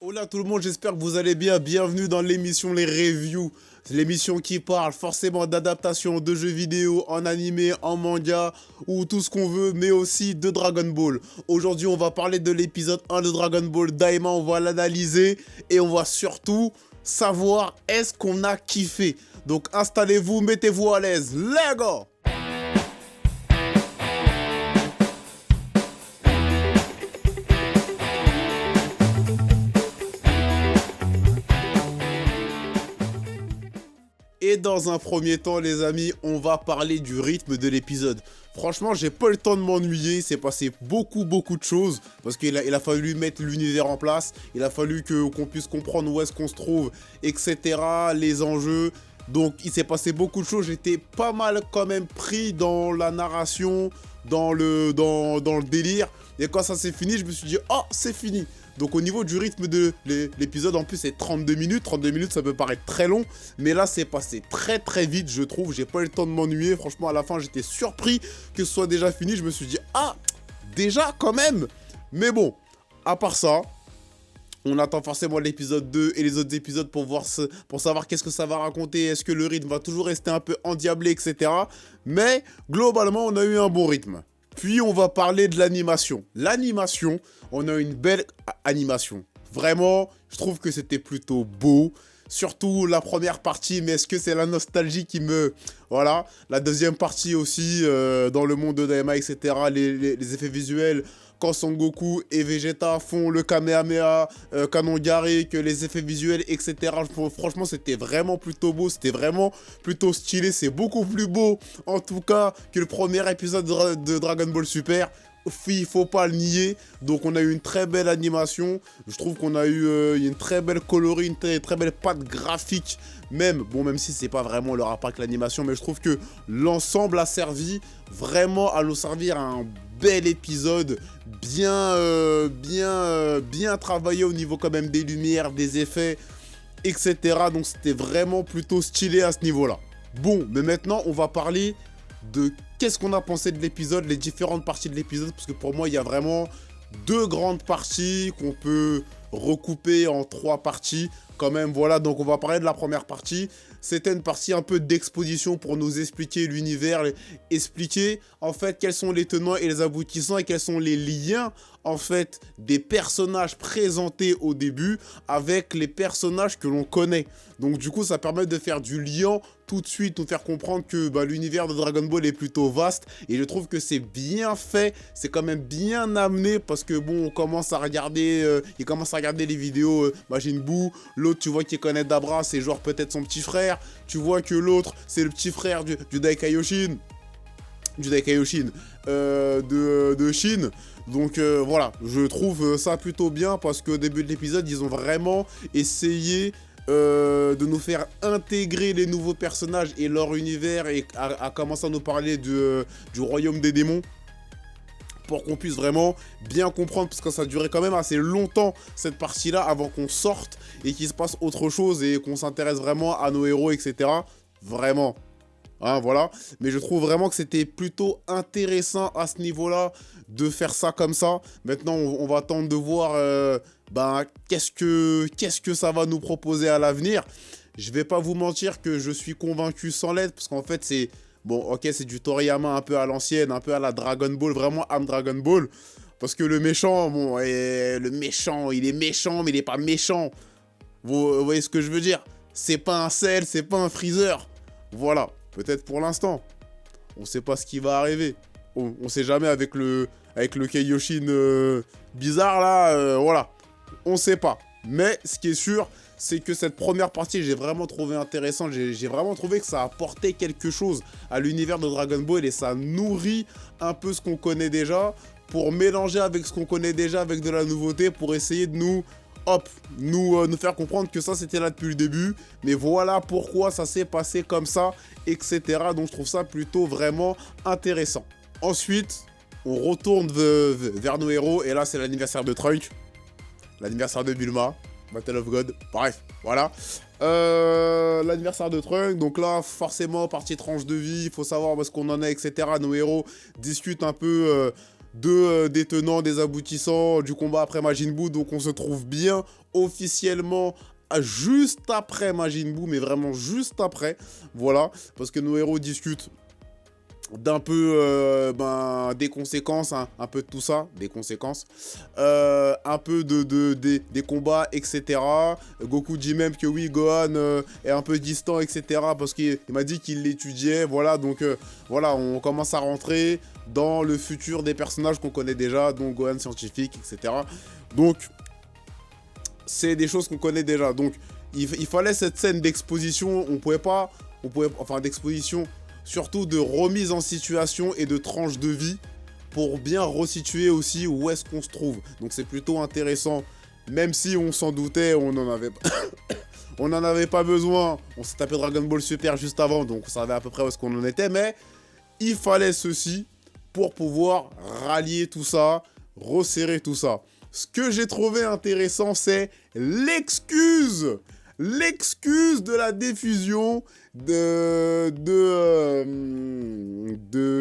Hola tout le monde, j'espère que vous allez bien. Bienvenue dans l'émission Les Reviews. C'est l'émission qui parle forcément d'adaptation de jeux vidéo en animé, en manga ou tout ce qu'on veut, mais aussi de Dragon Ball. Aujourd'hui, on va parler de l'épisode 1 de Dragon Ball Daima, on va l'analyser et on va surtout savoir est-ce qu'on a kiffé. Donc installez-vous, mettez-vous à l'aise. Let's go! Et dans un premier temps, les amis, on va parler du rythme de l'épisode. Franchement, j'ai pas le temps de m'ennuyer, il s'est passé beaucoup de choses, parce qu'il a fallu mettre l'univers en place, il a fallu qu'on puisse comprendre où est-ce qu'on se trouve, etc., les enjeux. Donc il s'est passé beaucoup de choses, j'étais pas mal quand même pris dans la narration, dans le délire. Et quand ça s'est fini, je me suis dit, oh, c'est fini. Donc au niveau du rythme de l'épisode, en plus c'est 32 minutes. 32 minutes, ça peut paraître très long, mais là c'est passé très vite, je trouve. J'ai pas eu le temps de m'ennuyer. Franchement, à la fin, j'étais surpris que ce soit déjà fini. Je me suis dit, ah, déjà quand même. Mais bon, à part ça, on attend forcément l'épisode 2 et les autres épisodes pour savoir qu'est-ce que ça va raconter. Est-ce que le rythme va toujours rester un peu endiablé, etc. Mais globalement, on a eu un bon rythme. Puis on va parler de l'animation. L'animation, on a une belle animation. Vraiment, je trouve que c'était plutôt beau. Surtout la première partie, mais est-ce que c'est la nostalgie qui me... Voilà. La deuxième partie aussi, dans le monde de Daima, etc. Les effets visuels, quand Son Goku et Vegeta font le Kamehameha, Canon Garé, que les effets visuels, etc. Franchement, c'était vraiment plutôt beau, c'était vraiment plutôt stylé. C'est beaucoup plus beau, en tout cas, que le premier épisode de Dragon Ball Super. Il faut pas le nier. Donc on a eu une très belle animation. Je trouve qu'on a eu une très belle coloris, une très belle patte graphique. Même si c'est pas vraiment le rapport avec l'animation, mais je trouve que l'ensemble a servi vraiment à nous servir un bel épisode, bien travaillé au niveau quand même des lumières, des effets, etc. Donc c'était vraiment plutôt stylé à ce niveau-là. Bon, mais maintenant on va parler de qu'est-ce qu'on a pensé de l'épisode, les différentes parties de l'épisode, parce que pour moi il y a vraiment deux grandes parties qu'on peut recouper en trois parties quand même. Voilà, donc on va parler de la première partie. C'était une partie un peu d'exposition pour nous expliquer l'univers, expliquer en fait quels sont les tenants et les aboutissants et quels sont les liens en fait des personnages présentés au début avec les personnages que l'on connaît. Donc du coup ça permet de faire du lien tout de suite, nous faire comprendre que l'univers de Dragon Ball est plutôt vaste et je trouve que c'est bien fait, c'est quand même bien amené parce que bon, on commence à regarder, il commence à regarder les vidéos Majin Buu, l'autre tu vois qu'il connaît Dabra, c'est genre peut-être son petit frère, tu vois que l'autre c'est le petit frère du Daikaioshin, de Shin. Donc voilà, je trouve ça plutôt bien parce qu'au début de l'épisode, ils ont vraiment essayé de nous faire intégrer les nouveaux personnages et leur univers et à commencer à nous parler du royaume des démons pour qu'on puisse vraiment bien comprendre, parce que ça a duré quand même assez longtemps cette partie-là avant qu'on sorte et qu'il se passe autre chose et qu'on s'intéresse vraiment à nos héros, etc. Vraiment. Hein, voilà, mais je trouve vraiment que c'était plutôt intéressant à ce niveau-là de faire ça comme ça. Maintenant, on va attendre de voir qu'est-ce que ça va nous proposer à l'avenir. Je vais pas vous mentir que je suis convaincu sans l'être, parce qu'en fait, c'est... Bon, ok, c'est du Toriyama un peu à l'ancienne, un peu à la Dragon Ball, vraiment âme Dragon Ball. Parce que le méchant, il est méchant, mais il est pas méchant. Vous voyez ce que je veux dire? C'est pas un Cell, c'est pas un Freezer. Voilà. Peut-être pour l'instant. On sait pas ce qui va arriver. On sait jamais avec le Kaioshin bizarre là. Voilà. On sait pas. Mais ce qui est sûr, c'est que cette première partie, j'ai vraiment trouvé intéressante. J'ai vraiment trouvé que ça apportait quelque chose à l'univers de Dragon Ball et ça nourrit un peu ce qu'on connaît déjà pour mélanger avec ce qu'on connaît déjà avec de la nouveauté pour essayer de nous faire comprendre que ça c'était là depuis le début, mais voilà pourquoi ça s'est passé comme ça, etc. Donc je trouve ça plutôt vraiment intéressant. Ensuite, on retourne vers nos héros, et là c'est l'anniversaire de Trunks, l'anniversaire de Bulma, Battle of God, bref, voilà. L'anniversaire de Trunks, donc là forcément partie tranche de vie, il faut savoir où est-ce qu'on en est, etc. Nos héros discutent un peu des tenants, des aboutissants du combat après Majin Buu. Donc on se trouve bien officiellement juste après Majin Buu, mais vraiment juste après. Voilà, parce que nos héros discutent d'un peu des conséquences, hein, un peu de tout ça, des conséquences, un peu des combats, etc. Goku dit même que oui, Gohan est un peu distant, etc. parce qu'il m'a dit qu'il l'étudiait, voilà, donc voilà, on commence à rentrer dans le futur des personnages qu'on connaît déjà, donc Gohan scientifique, etc. Donc, c'est des choses qu'on connaît déjà, donc il fallait cette scène d'exposition, enfin d'exposition, surtout de remise en situation et de tranche de vie pour bien resituer aussi où est-ce qu'on se trouve. Donc c'est plutôt intéressant, même si on s'en doutait, on n'en avait pas besoin. On s'est tapé Dragon Ball Super juste avant, donc on savait à peu près où est-ce qu'on en était, mais il fallait ceci pour pouvoir rallier tout ça, resserrer tout ça. Ce que j'ai trouvé intéressant, c'est l'excuse de la diffusion de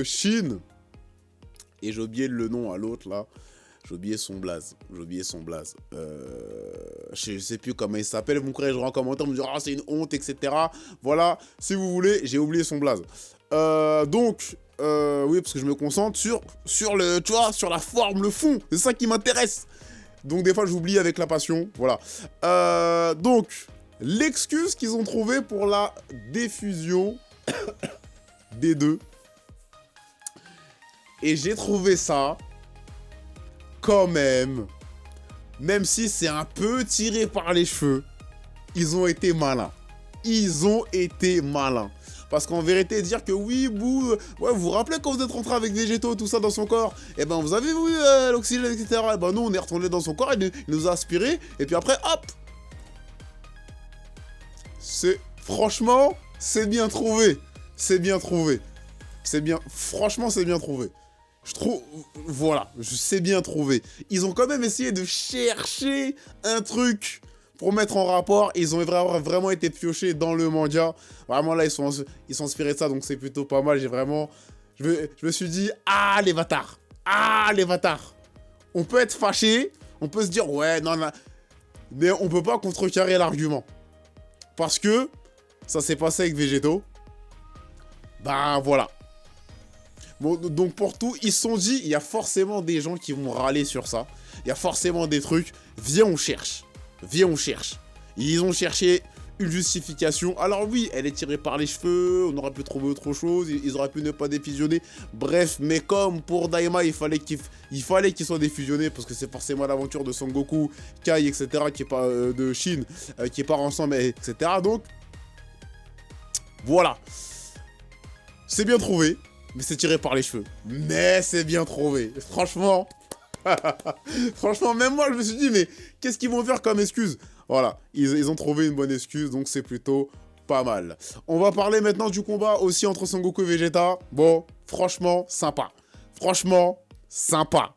Shin. Et j'ai oublié le nom à l'autre là. J'ai oublié son blaze. Je sais plus comment il s'appelle. Vous me corrigerez en commentaire, vous me direz ah c'est une honte, etc. Voilà, si vous voulez, j'ai oublié son blaze. Oui, parce que je me concentre sur le, tu vois, sur la forme, le fond. C'est ça qui m'intéresse. Donc des fois j'oublie avec la passion. Voilà. Donc l'excuse qu'ils ont trouvée pour la diffusion des deux. Et j'ai trouvé ça quand même si c'est un peu tiré par les cheveux, ils ont été malins. Parce qu'en vérité, dire que oui, Bou, ouais, vous vous rappelez quand vous êtes rentré avec Végéto, tout ça dans son corps, et ben vous avez vu l'oxygène, etc. Et ben nous, on est retourné dans son corps, il nous a aspiré, et puis après, hop. Franchement, c'est bien trouvé. Franchement, c'est bien trouvé. Je trouve, voilà, c'est bien trouvé. Ils ont quand même essayé de chercher un truc pour mettre en rapport. Ils ont vraiment été piochés dans le manga. Vraiment, là, ils sont inspirés de ça, donc c'est plutôt pas mal. Je me suis dit, ah, les bâtards. On peut être fâché, on peut se dire, ouais, non, mais on peut pas contrecarrer l'argument. Parce que ça s'est passé avec Végéto. Ben, voilà. Bon, donc pour tout, ils se sont dit, il y a forcément des gens qui vont râler sur ça. Il y a forcément des trucs. Viens, on cherche. Ils ont cherché une justification. Alors oui, elle est tirée par les cheveux. On aurait pu trouver autre chose. Ils auraient pu ne pas défusionner. Bref, mais comme pour Daima, il fallait qu'il soit défusionné parce que c'est forcément l'aventure de Son Goku, Kai, etc. qui est pas de Shin, qui part ensemble, etc. Donc voilà. C'est bien trouvé. Mais c'est tiré par les cheveux. Mais c'est bien trouvé. Franchement. Franchement, même moi, je me suis dit, mais qu'est-ce qu'ils vont faire comme excuse? Voilà, ils ont trouvé une bonne excuse, donc c'est plutôt pas mal. On va parler maintenant du combat aussi entre Son Goku et Vegeta. Bon, franchement, sympa. Sympa.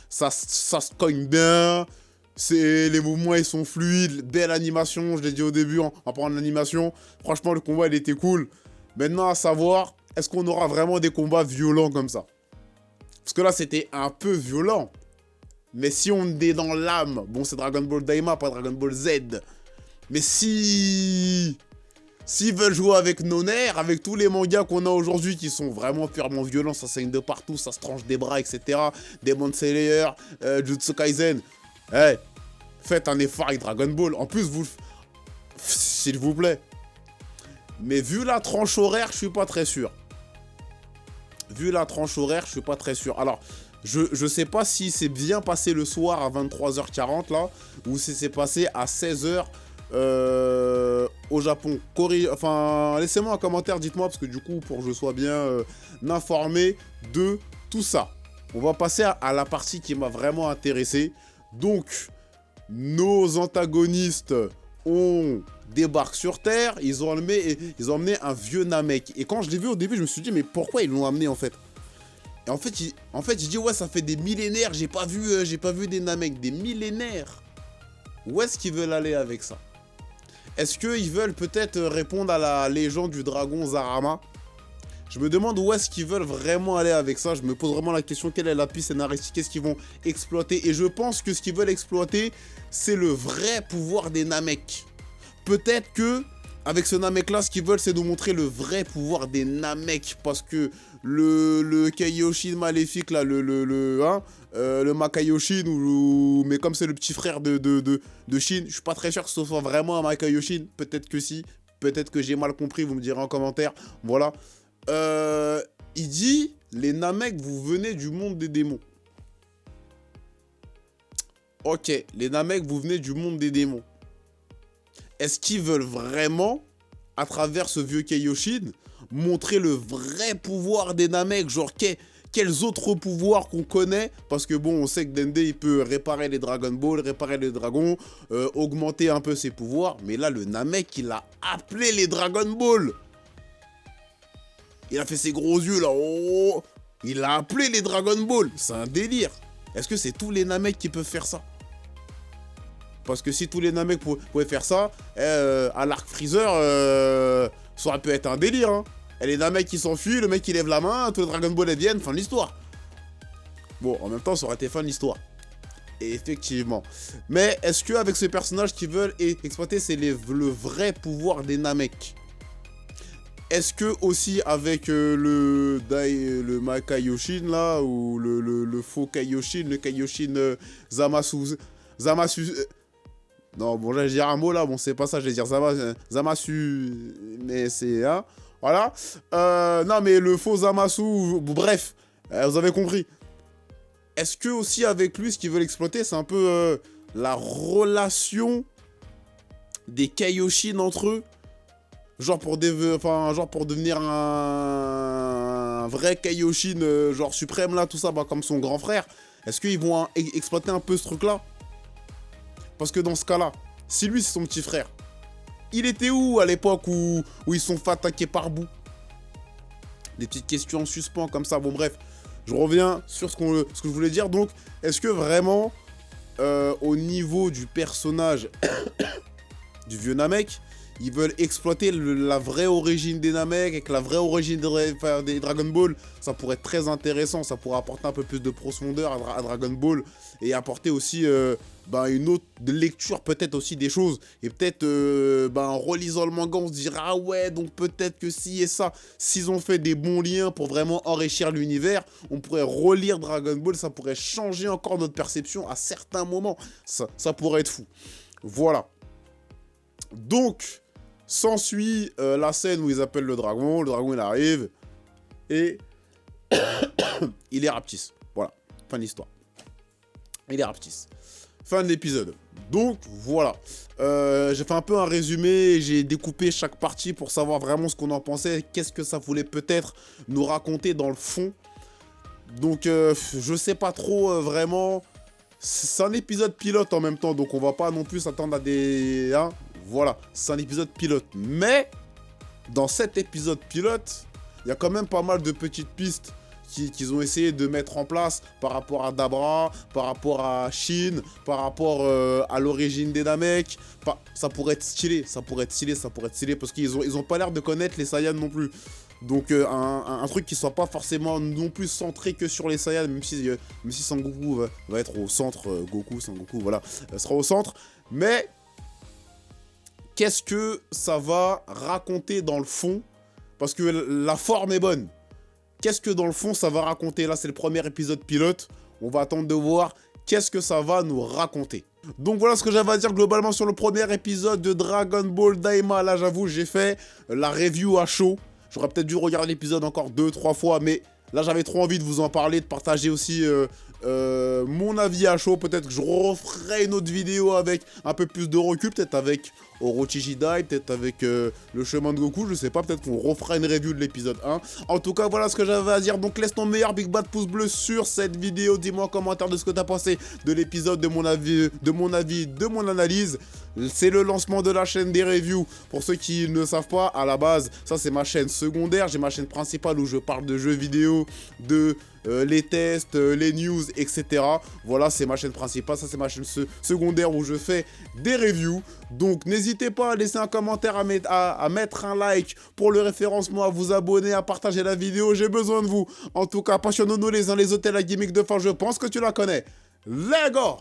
Ça se cogne bien. Les mouvements, ils sont fluides. Belle animation, je l'ai dit au début, en parlant de l'animation. Franchement, le combat, il était cool. Maintenant, à savoir... Est-ce qu'on aura vraiment des combats violents comme ça? Parce que là, c'était un peu violent. Mais si on est dans l'âme... Bon, c'est Dragon Ball Daima, pas Dragon Ball Z. Mais s'ils veulent jouer avec nos nerfs, avec tous les mangas qu'on a aujourd'hui qui sont vraiment purement violents, ça saigne de partout, ça se tranche des bras, etc. Demon Slayer, Jutsu Kaisen. Hey, faites un effort avec Dragon Ball. En plus, s'il vous plaît. Mais vu la tranche horaire, je suis pas très sûr. Alors, je sais pas si c'est bien passé le soir à 23h40 là, ou si c'est passé à 16h au Japon. Enfin, laissez-moi un commentaire, dites-moi, parce que du coup, pour que je sois bien informé de tout ça. On va passer à la partie qui m'a vraiment intéressé. Donc, nos antagonistes débarquent sur Terre, ils ont emmené un vieux Namek. Et quand je l'ai vu au début, je me suis dit, mais pourquoi ils l'ont amené en fait? Et en fait, j'ai dit, ouais, ça fait des millénaires, j'ai pas vu des Namek, des millénaires. Où est-ce qu'ils veulent aller avec ça? Est-ce qu'ils veulent peut-être répondre à la légende du dragon Zarama? Je me demande où est-ce qu'ils veulent vraiment aller avec ça. Je me pose vraiment la question, quelle est la piste scénaristique, qu'est-ce qu'ils vont exploiter. Et je pense que ce qu'ils veulent exploiter, c'est le vrai pouvoir des Namek. Peut-être que, avec ce Namek-là, ce qu'ils veulent, c'est nous montrer le vrai pouvoir des Namek. Parce que le Kaioshin maléfique, là, le Makaioshin, mais comme c'est le petit frère de Shin, je suis pas très sûr que ce soit vraiment un Makaioshin. Peut-être que si, peut-être que j'ai mal compris, vous me direz en commentaire. Voilà. Il dit, les Namek, vous venez du monde des démons. Ok, les Namek, vous venez du monde des démons. Est-ce qu'ils veulent vraiment, à travers ce vieux Kaioshin, montrer le vrai pouvoir des Namek? Genre, quels autres pouvoirs qu'on connaît? Parce que bon, on sait que Dende, il peut réparer les Dragon Ball, réparer les dragons, augmenter un peu ses pouvoirs. Mais là, le Namek, il a appelé les Dragon Ball. Il a fait ses gros yeux là, oh, il a appelé les Dragon Ball. C'est un délire. Est-ce que c'est tous les Namek qui peuvent faire ça? Parce que si tous les Namek pouvaient faire ça, à l'arc Freezer, ça aurait pu être un délire. Hein. Et les Namek qui s'enfuient, le mec qui lève la main, tous les Dragon Ball ils viennent, fin de l'histoire. Bon, en même temps, ça aurait été fin de l'histoire. Effectivement. Mais est-ce qu'avec ces personnages qu'ils veulent exploiter, c'est le vrai pouvoir des Namek? Est-ce que aussi avec le Makaioshin là, ou le faux Kaioshin, le Kaioshin Zamasu... non, bon, là, je vais dire un mot là, bon, c'est pas ça, je vais dire Zamasu... Mais c'est... Hein, voilà. Non, mais le faux Zamasu... Bref, vous avez compris. Est-ce que aussi avec lui, ce qu'ils veulent exploiter, c'est un peu la relation des Kaioshin entre eux? Genre pour devenir un vrai Kaioshin, genre suprême là, tout ça, bah, comme son grand frère. Est-ce qu'ils vont exploiter un peu ce truc-là? Parce que dans ce cas-là, si lui c'est son petit frère, il était où à l'époque où ils sont fait attaquer par Boo? Des petites questions en suspens comme ça, bon bref. Je reviens sur ce que je voulais dire. Donc, est-ce que vraiment, au niveau du personnage du vieux Namek, ils veulent exploiter la vraie origine des Namek avec la vraie origine des Dragon Ball? Ça pourrait être très intéressant, ça pourrait apporter un peu plus de profondeur à Dragon Ball et apporter aussi une autre lecture peut-être aussi des choses. Et peut-être en relisant le manga, on se dira ah ouais, donc peut-être que si et ça, s'ils ont fait des bons liens pour vraiment enrichir l'univers, on pourrait relire Dragon Ball, ça pourrait changer encore notre perception à certains moments. Ça pourrait être fou. Voilà. Donc, s'ensuit la scène où ils appellent le dragon il arrive, et il est rapetisse. Voilà, fin de l'histoire. Il est rapetisse. Fin de l'épisode. Donc, voilà. J'ai fait un peu un résumé, j'ai découpé chaque partie pour savoir vraiment ce qu'on en pensait, qu'est-ce que ça voulait peut-être nous raconter dans le fond. Donc, je sais pas trop vraiment. C'est un épisode pilote en même temps, donc on va pas non plus s'attendre à des... Hein, voilà, c'est un épisode pilote. Mais, dans cet épisode pilote, il y a quand même pas mal de petites pistes qu'ils ont essayé de mettre en place par rapport à Dabra, par rapport à Shin, par rapport à l'origine des Namek. Ça pourrait être stylé, parce qu'ils ont pas l'air de connaître les Saiyans non plus. Donc un truc qui soit pas forcément non plus centré que sur les Saiyans, même si Sangoku va être au centre, Sangoku, voilà, sera au centre. Mais qu'est-ce que ça va raconter dans le fond? Parce que la forme est bonne. Qu'est-ce que dans le fond ça va raconter? Là, c'est le premier épisode pilote. On va attendre de voir qu'est-ce que ça va nous raconter. Donc voilà ce que j'avais à dire globalement sur le premier épisode de Dragon Ball Daima. Là, j'avoue, j'ai fait la review à chaud. J'aurais peut-être dû regarder l'épisode encore 2-3 fois, mais là, j'avais trop envie de vous en parler, de partager aussi mon avis à chaud. Peut-être que je referai une autre vidéo avec un peu plus de recul, peut-être avec Orochichi Dai, peut-être avec le chemin de Goku, je sais pas, peut-être qu'on refera une review de l'épisode 1. En tout cas, voilà ce que j'avais à dire, donc laisse ton meilleur big bad pouce bleu sur cette vidéo, dis-moi en commentaire de ce que t'as pensé de l'épisode, de mon avis, de mon analyse. C'est le lancement de la chaîne des reviews. Pour ceux qui ne savent pas, à la base, ça c'est ma chaîne secondaire, j'ai ma chaîne principale où je parle de jeux vidéo, de les tests, les news, etc. Voilà, c'est ma chaîne principale, ça c'est ma chaîne secondaire où je fais des reviews. Donc n'hésitez pas à laisser un commentaire, à mettre un like pour le référencement, à vous abonner, à partager la vidéo, j'ai besoin de vous. En tout cas, passionnons-nous les uns les autres et la gimmick de fin, je pense que tu la connais. Lego!